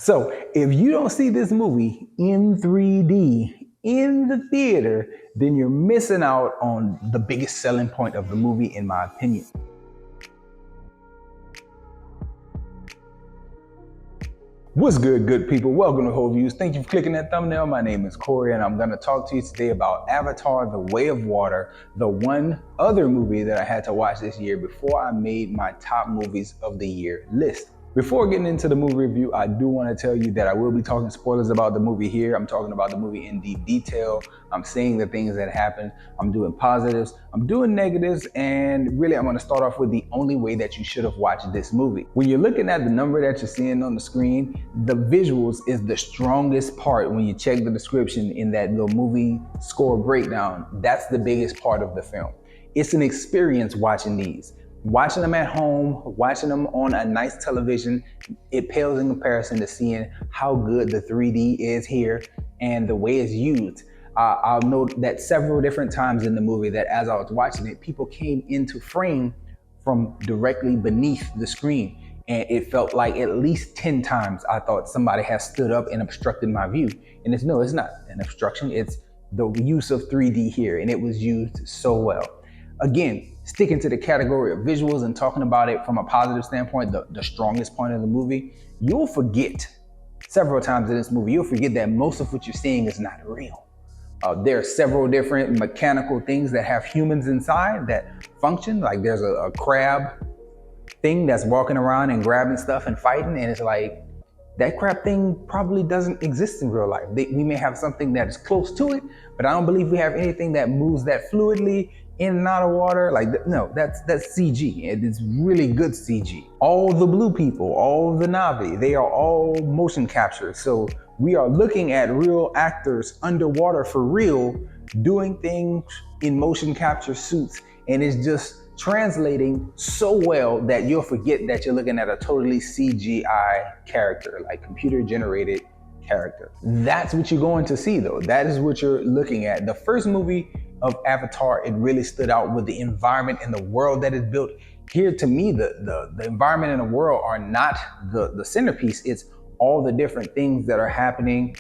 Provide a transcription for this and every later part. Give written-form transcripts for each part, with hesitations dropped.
So if you don't see this movie in 3D in the theater, then you're missing out on the biggest selling point of the movie, in my opinion. What's good people? Welcome to Whole Views. Thank you for clicking that thumbnail. My name is Corey, and I'm going to talk to you today about Avatar: The Way of Water, the one other movie that I had to watch this year before I made my top movies of the year list. Before getting into the movie review, I do want to tell you that I will be talking spoilers about the movie here. I'm talking about the movie in deep detail. I'm saying the things that happen. I'm doing positives. I'm doing negatives. And really, I'm going to start off with the only way that you should have watched this movie. When you're looking at the number that you're seeing on the screen, the visuals is the strongest part. When you check the description in that little movie score breakdown, that's the biggest part of the film. It's an experience watching these. Watching them at home, watching them on a nice television, it pales in comparison to seeing how good the 3D is here and the way it's used. I'll note that several different times in the movie that as I was watching it, people came into frame from directly beneath the screen. And it felt like at least 10 times I thought somebody has stood up and obstructed my view. And it's not an obstruction, it's the use of 3D here, and it was used so well. Again, sticking to the category of visuals and talking about it from a positive standpoint, the strongest point of the movie, you'll forget several times in this movie, you'll forget that most of what you're seeing is not real. There are several different mechanical things that have humans inside that function. Like there's a crab thing that's walking around and grabbing stuff and fighting, and it's like, that crab thing probably doesn't exist in real life. We may have something that is close to it, but I don't believe we have anything that moves that fluidly in and out of water. Like, no, that's CG. It's really good CG. All the blue people, all the Na'vi, they are all motion capture. So we are looking at real actors underwater for real, doing things in motion capture suits, and it's just translating so well that you'll forget that you're looking at a totally CGI character, like computer generated character. That's what you're going to see though. That is what you're looking at. The first movie of Avatar, it really stood out with the environment and the world that is built. Here, to me, the environment and the world are not the centerpiece. It's all the different things that are happening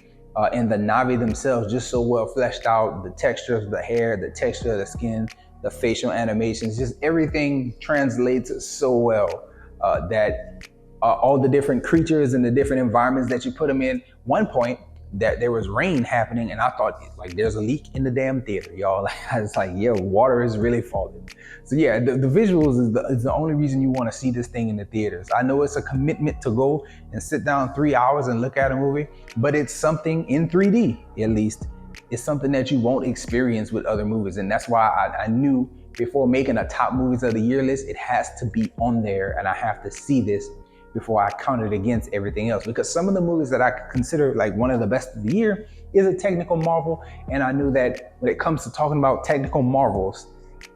and the Na'vi themselves just so well fleshed out. The texture of the hair, the texture of the skin, the facial animations, just everything translates so well that all the different creatures and the different environments that you put them in. One point that there was rain happening and I thought like there's a leak in the damn theater, y'all. I was like, yo, water is really falling. So yeah, the visuals is the only reason you want to see this thing in the theaters. I know it's a commitment to go and sit down 3 hours and look at a movie, but it's something in 3D, at least. It's something that you won't experience with other movies. And that's why I knew before making a top movies of the year list, it has to be on there and I have to see this before I count it against everything else. Because some of the movies that I consider like one of the best of the year is a technical marvel. And I knew that when it comes to talking about technical marvels,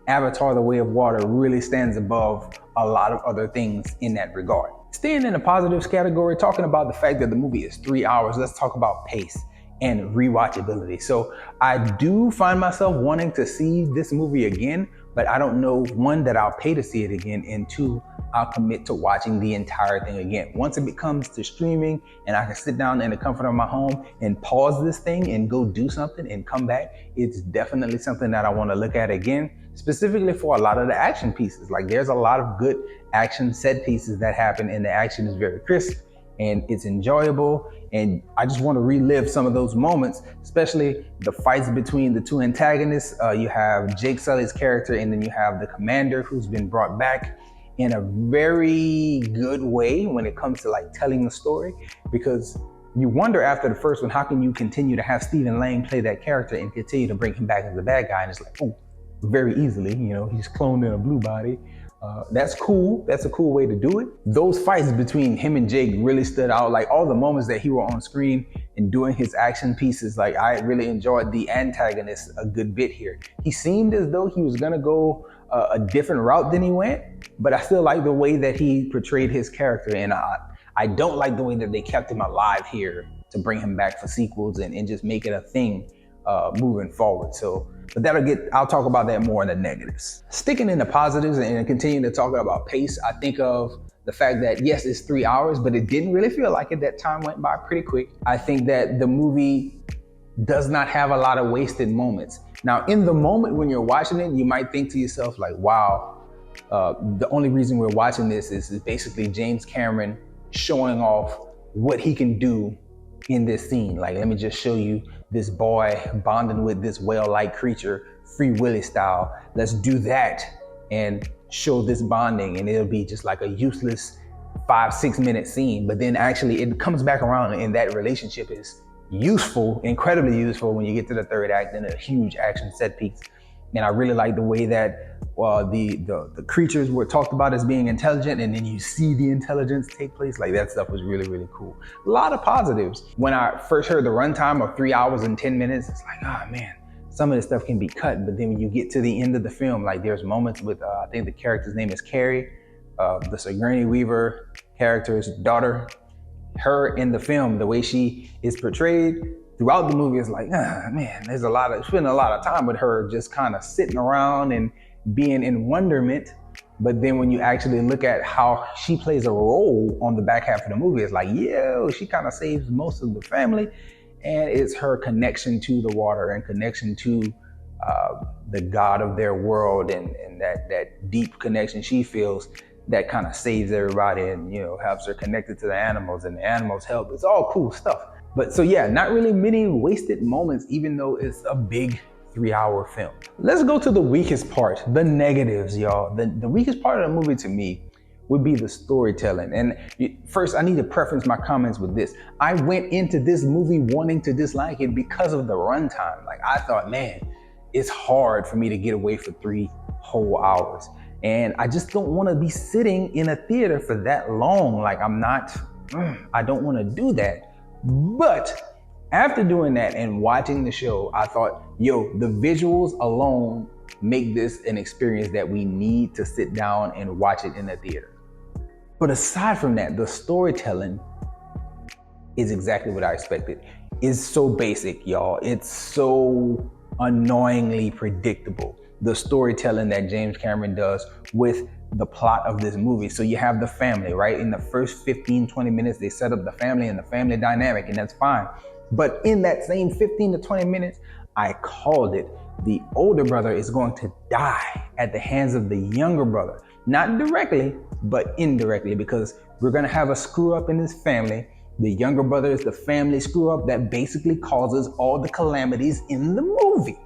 Avatar: The Way of Water really stands above a lot of other things in that regard. Staying in the positives category, talking about the fact that the movie is 3 hours, let's talk about pace and rewatchability. So I do find myself wanting to see this movie again, but I don't know, one, that I'll pay to see it again, and two, I'll commit to watching the entire thing again. Once it becomes to streaming and I can sit down in the comfort of my home and pause this thing and go do something and come back, it's definitely something that I want to look at again, specifically for a lot of the action pieces. Like there's a lot of good action set pieces that happen and the action is very crisp and it's enjoyable, and I just want to relive some of those moments, especially the fights between the two antagonists. You have Jake Sully's character, and then you have the commander who's been brought back in a very good way when it comes to like telling the story, because you wonder after the first one, how can you continue to have Stephen Lang play that character and continue to bring him back as the bad guy? And it's like, oh, very easily, you know, he's cloned in a blue body. That's cool. That's a cool way to do it. Those fights between him and Jake really stood out. Like all the moments that he were on screen and doing his action pieces, like I really enjoyed the Antagonist a good bit here. He seemed as though he was gonna go a different route than he went, but I still like the way that he portrayed his character, and I don't like the way that they kept him alive here to bring him back for sequels and just make it a thing moving forward. So, but I'll talk about that more in the negatives. Sticking in the positives and continuing to talk about pace, I think of The fact that, yes, it's 3 hours, but it didn't really feel like it. That time went by pretty quick. I think that the movie does not have a lot of wasted moments. Now, in the moment when you're watching it, you might think to yourself like, wow, the only reason we're watching this is basically James Cameron showing off what he can do in this scene. Like, let me just show you this boy bonding with this whale-like creature, Free Willy style. Let's do that and show this bonding, and it'll be just like a useless 5-6 minute scene. But then actually it comes back around, and that relationship is useful, incredibly useful when you get to the third act and a huge action set piece. And I really like the way that the creatures were talked about as being intelligent, and then you see the intelligence take place. Like, that stuff was really, really cool. A lot of positives. When I first heard the runtime of 3 hours and 10 minutes, it's like, oh man, some of this stuff can be cut. But then when you get to the end of the film, like there's moments with, I think the character's name is Carrie, the Sigourney Weaver character's daughter. Her in the film, the way she is portrayed throughout the movie is like, man, there's spending a lot of time with her just kind of sitting around and being in wonderment. But then when you actually look at how she plays a role on the back half of the movie, it's like, yeah, she kind of saves most of the family. And it's her connection to the water and connection to the God of their world, and that deep connection she feels that kind of saves everybody, and helps her connected to the animals, and the animals help. It's all cool stuff. But so yeah, not really many wasted moments, even though it's a big 3-hour film. Let's go to the weakest part, the negatives, y'all. The weakest part of the movie to me would be the storytelling. And first, I need to preference my comments with this. I went into this movie wanting to dislike it because of the runtime. Like, I thought, man, it's hard for me to get away for 3 whole hours. And I just don't want to be sitting in a theater for that long. Like, I don't want to do that. But after doing that and watching the show, I thought, yo, the visuals alone make this an experience that we need to sit down and watch it in the theater. But aside from that, the storytelling is exactly what I expected. It's so basic, y'all. It's so annoyingly predictable, the storytelling that James Cameron does with the plot of this movie. So you have the family, right? In the first 15-20 minutes, they set up the family and the family dynamic, and that's fine. But in that same 15 to 20 minutes, I called it. The older brother is going to die at the hands of the younger brother. Not directly, but indirectly, because we're going to have a screw up in this family. The younger brother is the family screw up that basically causes all the calamities in the movie.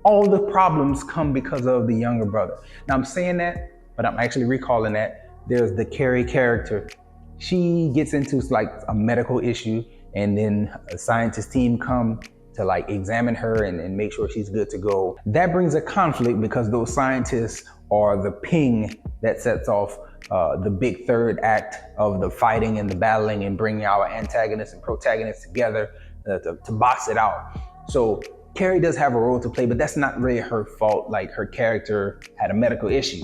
All the problems come because of the younger brother. Now, I'm saying that, but I'm actually recalling that there's the Carrie character. She gets into like a medical issue, and then a scientist team come to like examine her and make sure she's good to go. That brings a conflict because those scientists are the ping that sets off the big third act of the fighting and the battling and bringing our antagonists and protagonists together to box it out. So Carrie does have a role to play, but that's not really her fault. Like, her character had a medical issue.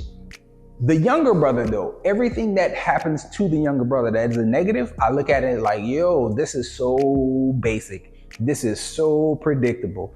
The younger brother, though, everything that happens to the younger brother that is a negative, I look at it like, yo, this is so basic. This is so predictable.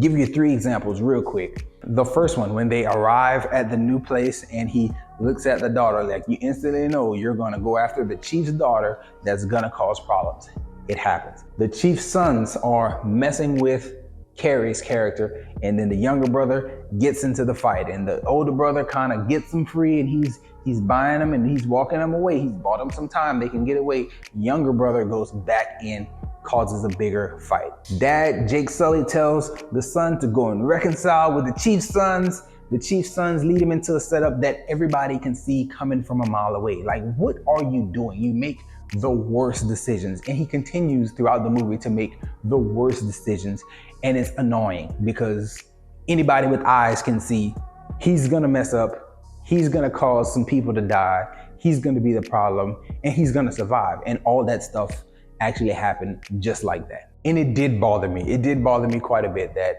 Give you 3 examples real quick. The first one, when they arrive at the new place and he looks at the daughter, like, you instantly know you're gonna go after the chief's daughter. That's gonna cause problems. It happens. The chief's sons are messing with Carrie's character, and then the younger brother gets into the fight, and the older brother kind of gets them free, and he's buying them and he's walking them away. He's bought them some time, they can get away. Younger brother goes back in, causes a bigger fight. Dad, Jake Sully, tells the son to go and reconcile with the chief's sons. The chief's sons lead him into a setup that everybody can see coming from a mile away. Like, what are you doing? You make the worst decisions. And he continues throughout the movie to make the worst decisions. And it's annoying because anybody with eyes can see he's gonna mess up. He's gonna cause some people to die. He's gonna be the problem, and he's gonna survive. And all that stuff actually happened just like that. And it did bother me. It did bother me quite a bit that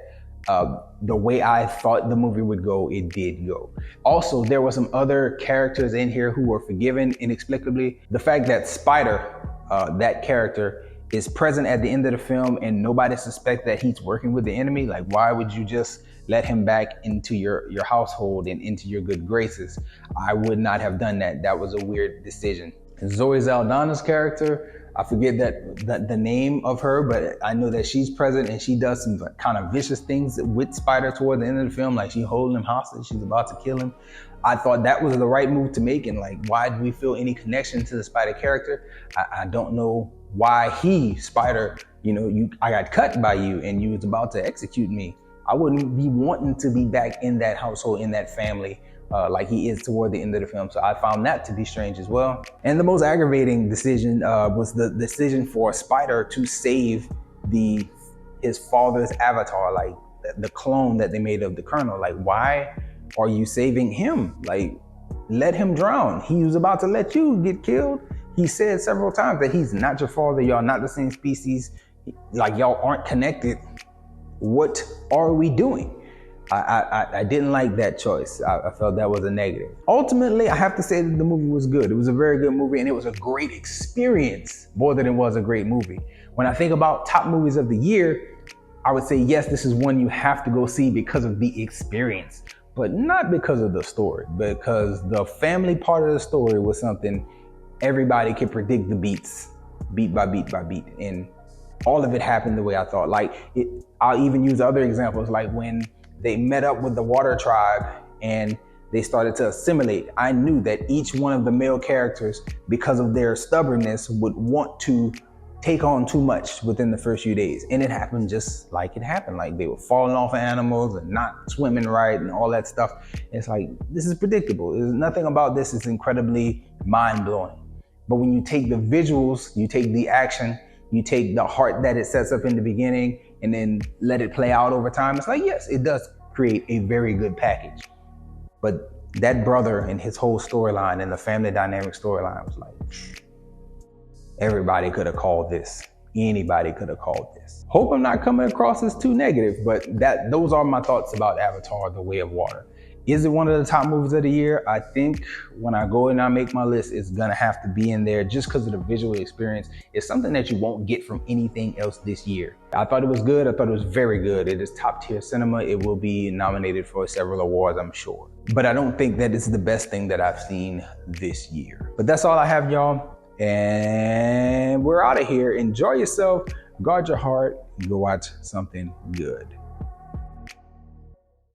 the way I thought the movie would go, it did go. Also, there were some other characters in here who were forgiven inexplicably. The fact that Spider, that character, is present at the end of the film and nobody suspects that he's working with the enemy. Like, why would you just let him back into your household and into your good graces? I would not have done that. That was a weird decision. Zoe Saldana's character, I forget the name of her, but I know that she's present and she does some kind of vicious things with Spider toward the end of the film. Like, she holding him hostage, she's about to kill him. I thought that was the right move to make, and like, why do we feel any connection to the Spider character? I don't know why Spider, I got cut by you and you was about to execute me. I wouldn't be wanting to be back in that household, in that family, like he is toward the end of the film. So I found that to be strange as well. And the most aggravating decision was the decision for Spider to save his father's avatar, like the clone that they made of the Colonel. Like, why are you saving him? Like, let him drown. He was about to let you get killed. He said several times that he's not your father, y'all not the same species, like y'all aren't connected. What are we doing? I didn't like that choice. I felt that was a negative. Ultimately, I have to say that the movie was good. It was a very good movie and it was a great experience more than it was a great movie. When I think about top movies of the year, I would say, yes, this is one you have to go see because of the experience, but not because of the story, because the family part of the story was something everybody could predict the beats, beat by beat by beat. And all of it happened the way I thought. I'll even use other examples, like when they met up with the Water Tribe and they started to assimilate. I knew that each one of the male characters, because of their stubbornness, would want to take on too much within the first few days. And it happened just like it happened. Like, they were falling off of animals and not swimming right and all that stuff. It's like, this is predictable. There's nothing about this is incredibly mind-blowing. But when you take the visuals, you take the action, you take the heart that it sets up in the beginning and then let it play out over time, it's like, yes, it does create a very good package. But that brother and his whole storyline and the family dynamic storyline was like, everybody could have called this. Anybody could have called this. Hope I'm not coming across as too negative, but those are my thoughts about Avatar: The Way of Water. Is it one of the top movies of the year? I think when I go and I make my list, it's gonna have to be in there just because of the visual experience. It's something that you won't get from anything else this year. I thought it was good. I thought it was very good. It is top tier cinema. It will be nominated for several awards, I'm sure. But I don't think that it's the best thing that I've seen this year. But that's all I have, y'all. And we're out of here. Enjoy yourself. Guard your heart. Go watch something good.